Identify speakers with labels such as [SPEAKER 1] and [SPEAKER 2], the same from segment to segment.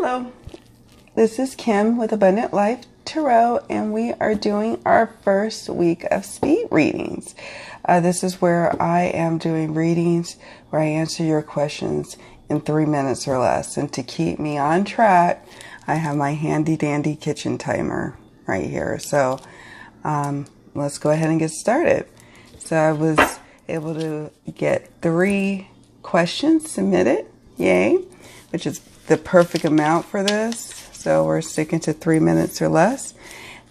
[SPEAKER 1] Hello, this is Kim with Abundant Life Tarot, and we are doing our first week of speed readings. This is where I am doing readings where I answer your questions in 3 minutes or less. And to keep me on track, I have my handy dandy kitchen timer right here. So let's go ahead and get started. So I was able to get 3 questions submitted, yay, which is the perfect amount for this. So we're sticking to 3 minutes or less.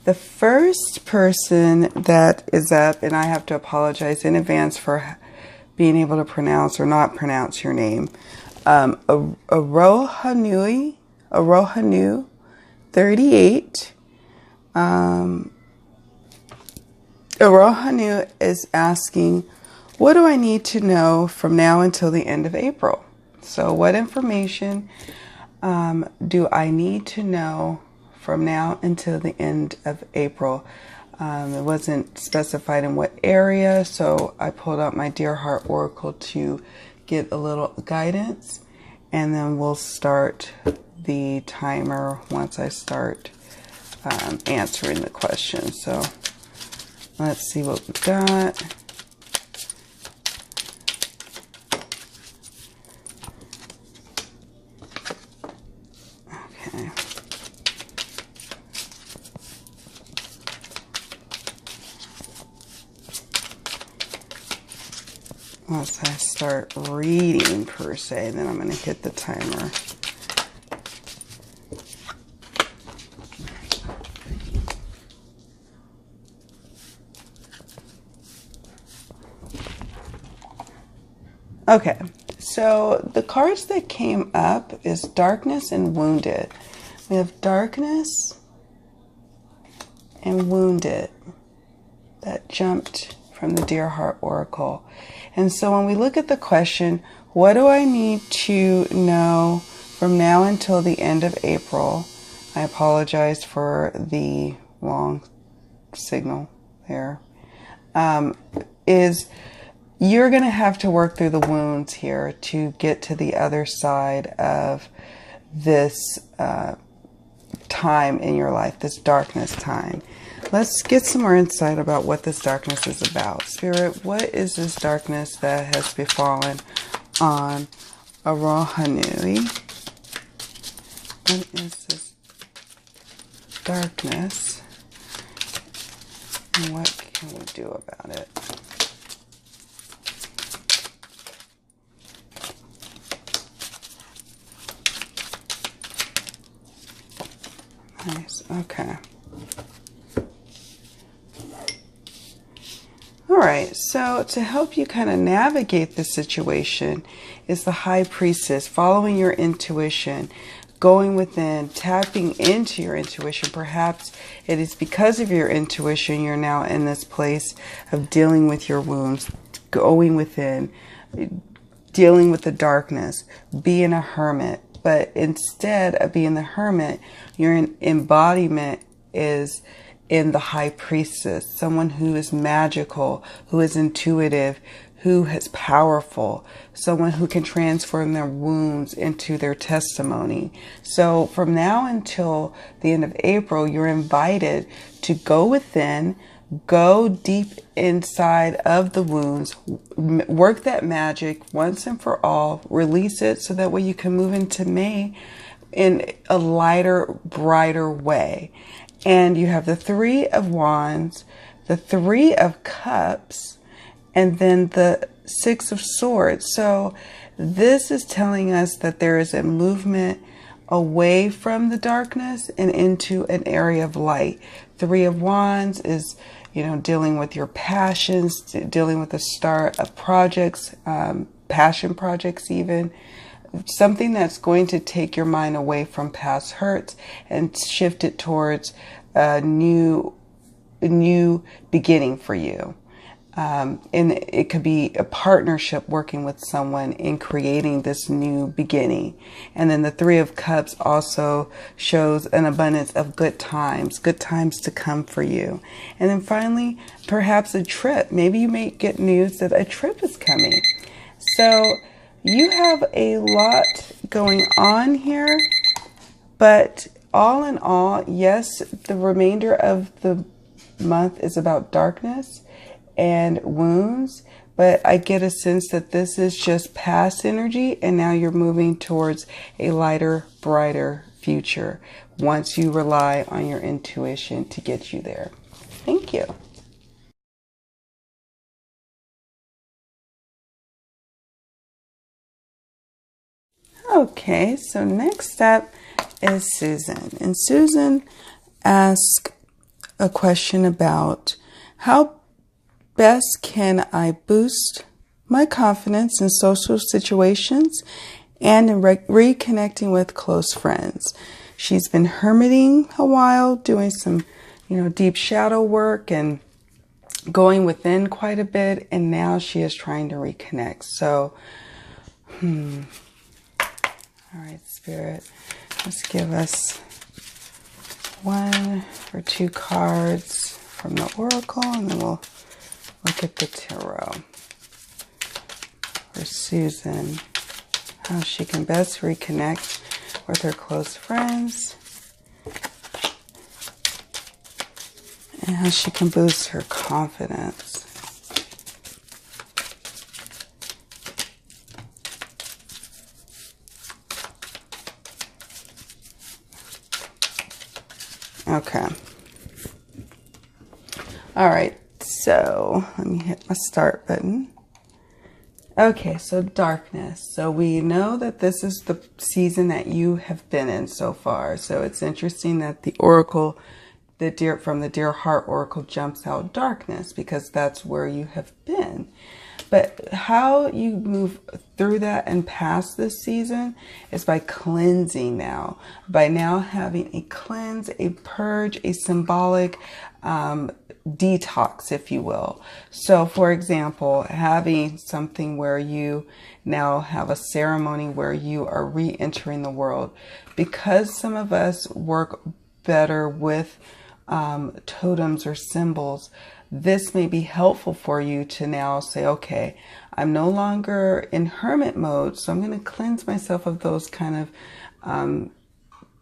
[SPEAKER 1] The first person that is up, and I have to apologize in advance for being able to pronounce or not pronounce your name. Arohanu 38. Arohanu is asking, what do I need to know from now until the end of April? So what information do I need to know from now until the end of April? It wasn't specified in what area, so I pulled out my Dear Heart Oracle to get a little guidance, and then we'll start the timer once I start answering the question. So let's see what we got. Okay. Once I start reading per se, then I'm going to hit the timer. Okay, so the cards that came up is Darkness and Wounded. We have Darkness and Wounded that jumped from the Dear Heart Oracle. And so when we look at the question, what do I need to know from now until the end of April? I apologize for the long signal there. Is you're going to have to work through the wounds here to get to the other side of this time in your life, this darkness time. Let's get some more insight about what this darkness is about. Spirit, what is this darkness that has befallen on Arohanu? What is this darkness? And what can we do about it? Nice. Okay. All right. So to help you kind of navigate this situation is the High Priestess, following your intuition, going within, tapping into your intuition. Perhaps it is because of your intuition you're now in this place of dealing with your wounds, going within, dealing with the darkness, being a hermit. But instead of being the hermit, your embodiment is in the High Priestess, someone who is magical, who is intuitive, who is powerful, someone who can transform their wounds into their testimony. So from now until the end of April, you're invited to go within, go deep inside of the wounds, work that magic once and for all, release it so that way you can move into May in a lighter, brighter way. And you have the 3 of Wands, the 3 of Cups, and then the 6 of Swords. So this is telling us that there is a movement away from the darkness and into an area of light. 3 of Wands is, you know, dealing with your passions, dealing with the start of projects, passion projects even. Something that's going to take your mind away from past hurts and shift it towards a new beginning for you. And it could be a partnership working with someone in creating this new beginning. And then the 3 of Cups also shows an abundance of good times to come for you. And then finally, perhaps a trip. Maybe you may get news that a trip is coming. So you have a lot going on here, But all in all, yes, the remainder of the month is about darkness and wounds, but I get a sense that this is just past energy, and now you're moving towards a lighter, brighter future once you rely on your intuition to get you there. Thank you. Okay, so next up is Susan. And Susan asked a question about how best can I boost my confidence in social situations and in reconnecting with close friends. She's been hermiting a while, doing some, deep shadow work and going within quite a bit, and now she is trying to reconnect. So, all right, Spirit, let's give us 1 or 2 cards from the Oracle, and then we'll look at the Tarot for Susan, how she can best reconnect with her close friends and how she can boost her confidence. Okay. All right. So let me hit my start button. Okay, so darkness. So we know that this is the season that you have been in so far. So it's interesting that the Oracle, from the Dear Heart Oracle jumps out darkness, because that's where you have been. But how you move through that and past this season is by cleansing now. By now having a cleanse, a purge, a symbolic detox, if you will. So, for example, having something where you now have a ceremony where you are re-entering the world. Because some of us work better with totems or symbols, this may be helpful for you to now say, okay, I'm no longer in hermit mode, so I'm going to cleanse myself of those kind of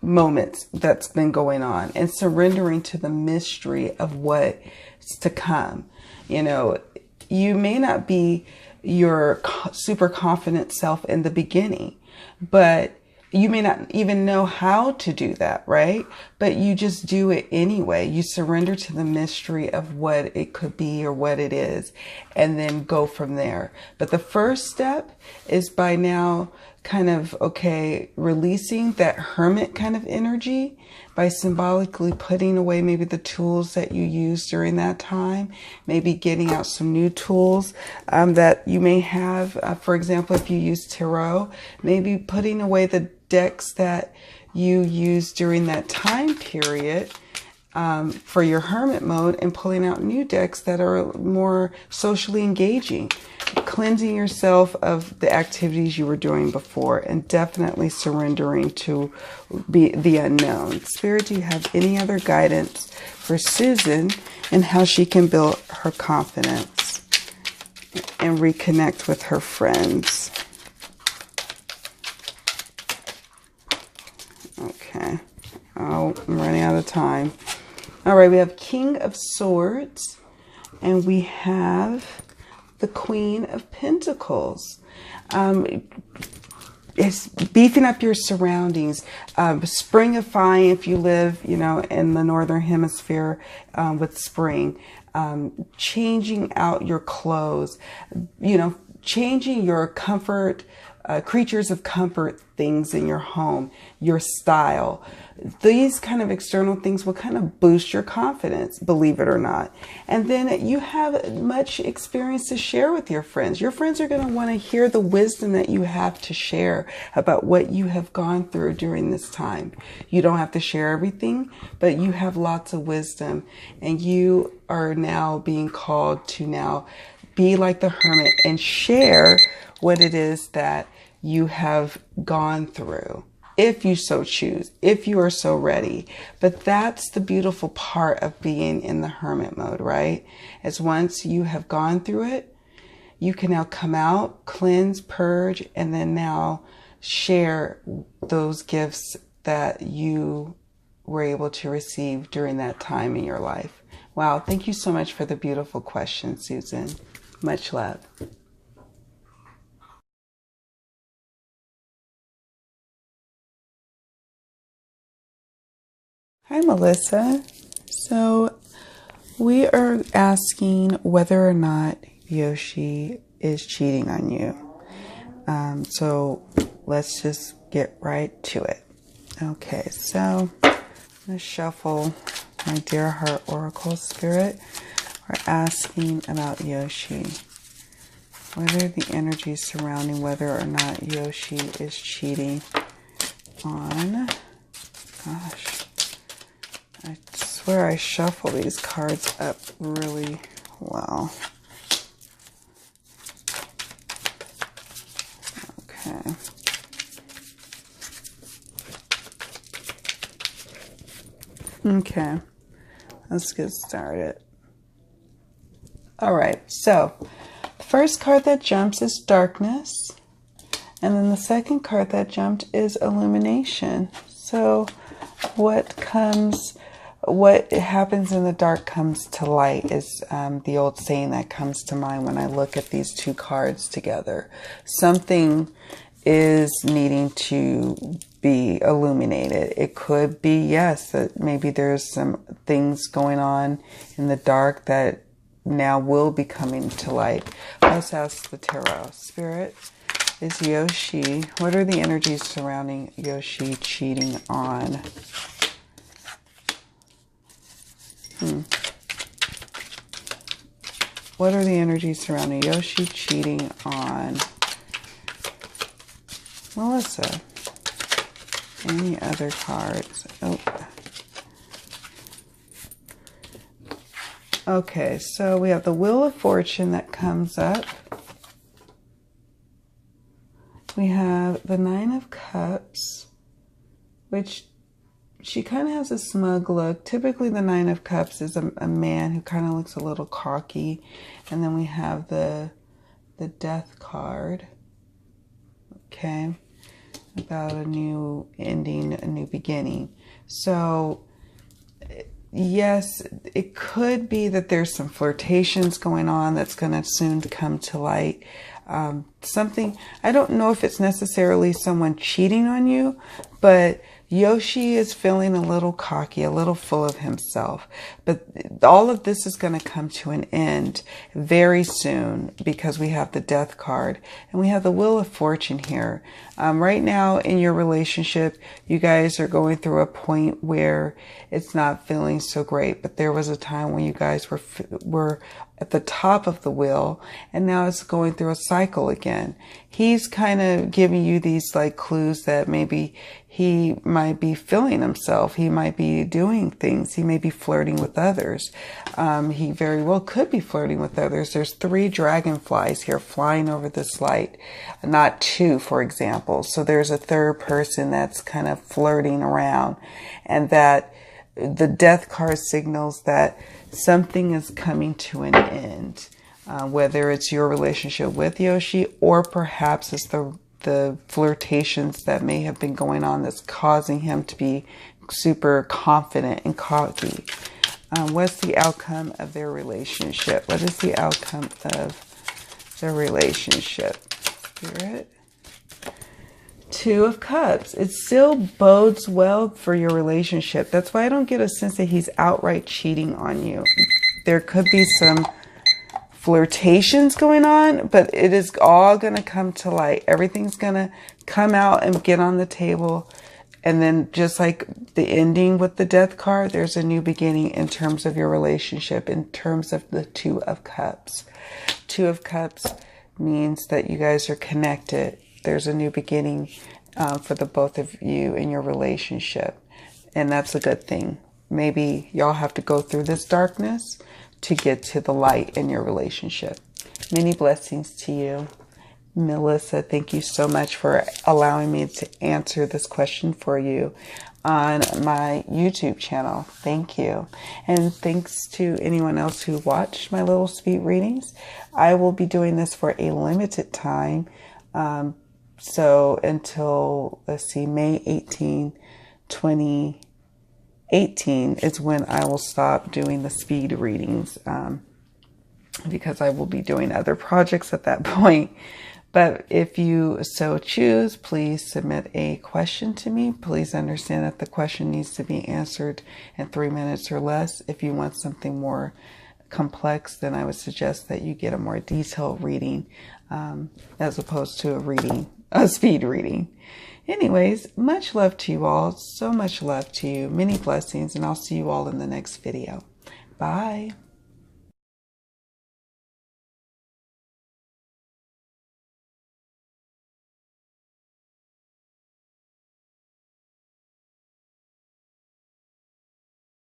[SPEAKER 1] moments that's been going on, and surrendering to the mystery of what's to come. You may not be your super confident self in the beginning, but you may not even know how to do that, right? But you just do it anyway. You surrender to the mystery of what it could be or what it is, and then go from there. But the first step is by now kind of, releasing that hermit kind of energy by symbolically putting away maybe the tools that you used during that time, maybe getting out some new tools that you may have. For example, if you use tarot, maybe putting away the decks that you used during that time period for your hermit mode, and pulling out new decks that are more socially engaging, cleansing yourself of the activities you were doing before, and definitely surrendering to the unknown. Spirit, do you have any other guidance for Susan and how she can build her confidence and reconnect with her friends? Okay. Oh, I'm running out of time. All right, we have King of Swords, and we have the Queen of Pentacles. It's beefing up your surroundings, springifying if you live, in the Northern Hemisphere with spring, changing out your clothes, changing your comfort, creatures of comfort things in your home, your style. These kind of external things will kind of boost your confidence, believe it or not. And then you have much experience to share with your friends. Your friends are going to want to hear the wisdom that you have to share about what you have gone through during this time. You don't have to share everything, but you have lots of wisdom, and you are now being called to now be like the hermit and share what it is that you have gone through, if you so choose, if you are so ready. But that's the beautiful part of being in the hermit mode, right? As once you have gone through it, you can now come out, cleanse, purge, and then now share those gifts that you were able to receive during that time in your life? Wow, thank you so much for the beautiful question, Susan. Much love. Hi, Melissa. So we are asking whether or not Yoshi is cheating on you. So let's just get right to it. Okay, so I'm going to shuffle my Dear Heart Oracle Spirit. We're asking about Yoshi. What are the energies surrounding whether or not Yoshi is cheating on? Gosh, I swear I shuffle these cards up really well. Okay. Okay, let's get started. All right, so the first card that jumps is darkness, and then the second card that jumped is illumination. So what happens in the dark comes to light is the old saying that comes to mind when I look at these two cards together. Something is needing to be illuminated. It could be, yes, that maybe there's some things going on in the dark that now will be coming to light. Let's ask the tarot. Spirit, is Yoshi, what are the energies surrounding Yoshi cheating on? What are the energies surrounding Yoshi cheating on Melissa? Any other cards? Oh. Okay, so we have the Wheel of Fortune that comes up. We have the Nine of Cups, which she kind of has a smug look. Typically the Nine of Cups is a man who kind of looks a little cocky. And then we have the Death card. Okay. About a new ending, a new beginning. So yes, it could be that there's some flirtations going on that's going to soon come to light. Something, I don't know if it's necessarily someone cheating on you, but Yoshi is feeling a little cocky, a little full of himself. But all of this is going to come to an end very soon because we have the Death card and we have the Wheel of Fortune here. Right now in your relationship, you guys are going through a point where it's not feeling so great. But there was a time when you guys were at the top of the wheel, and now it's going through a cycle again. He's kind of giving you these like clues that maybe he might be feeling himself. He might be doing things. He may be flirting with others. He very well could be flirting with others. There's 3 dragonflies here flying over this light, not 2, for example. So there's a third person that's kind of flirting around, and that the Death card signals that something is coming to an end, whether it's your relationship with Yoshi or perhaps it's the flirtations that may have been going on that's causing him to be super confident and cocky. What's the outcome of their relationship? What is the outcome of their relationship? Spirit? 2 of Cups. It still bodes well for your relationship. That's why I don't get a sense that he's outright cheating on you. There could be some flirtations going on, but it is all going to come to light. Everything's going to come out and get on the table. And then just like the ending with the Death card, there's a new beginning in terms of your relationship, in terms of the 2 of Cups. 2 of Cups means that you guys are connected. There's a new beginning for the both of you in your relationship. And that's a good thing. Maybe y'all have to go through this darkness to get to the light in your relationship. Many blessings to you. Melissa, thank you so much for allowing me to answer this question for you on my YouTube channel. Thank you. And thanks to anyone else who watched my little speed readings. I will be doing this for a limited time. So until, let's see, May 18, 2018 is when I will stop doing the speed readings, because I will be doing other projects at that point. But if you so choose, please submit a question to me. Please understand that the question needs to be answered in 3 minutes or less. If you want something more complex, then I would suggest that you get a more detailed reading, as opposed to a speed reading. Anyways, much love to you all. So much love to you. Many blessings, and I'll see you all in the next video. Bye.